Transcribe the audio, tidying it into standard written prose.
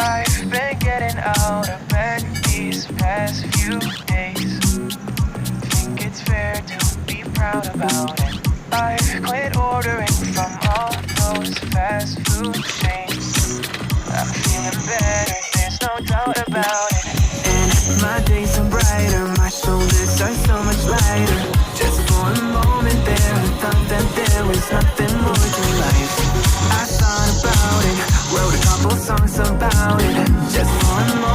I've been getting out of bed these past few days. Think it's fair to be proud about it. I've quit ordering from all those fast food chains. I'm feeling better, there's no doubt about it. And my days are brighter, my shoulders are so much lighter. Just for a moment there, I thought that there was nothing more to life. I thought about it, wrote a couple songs about it. Just for a moment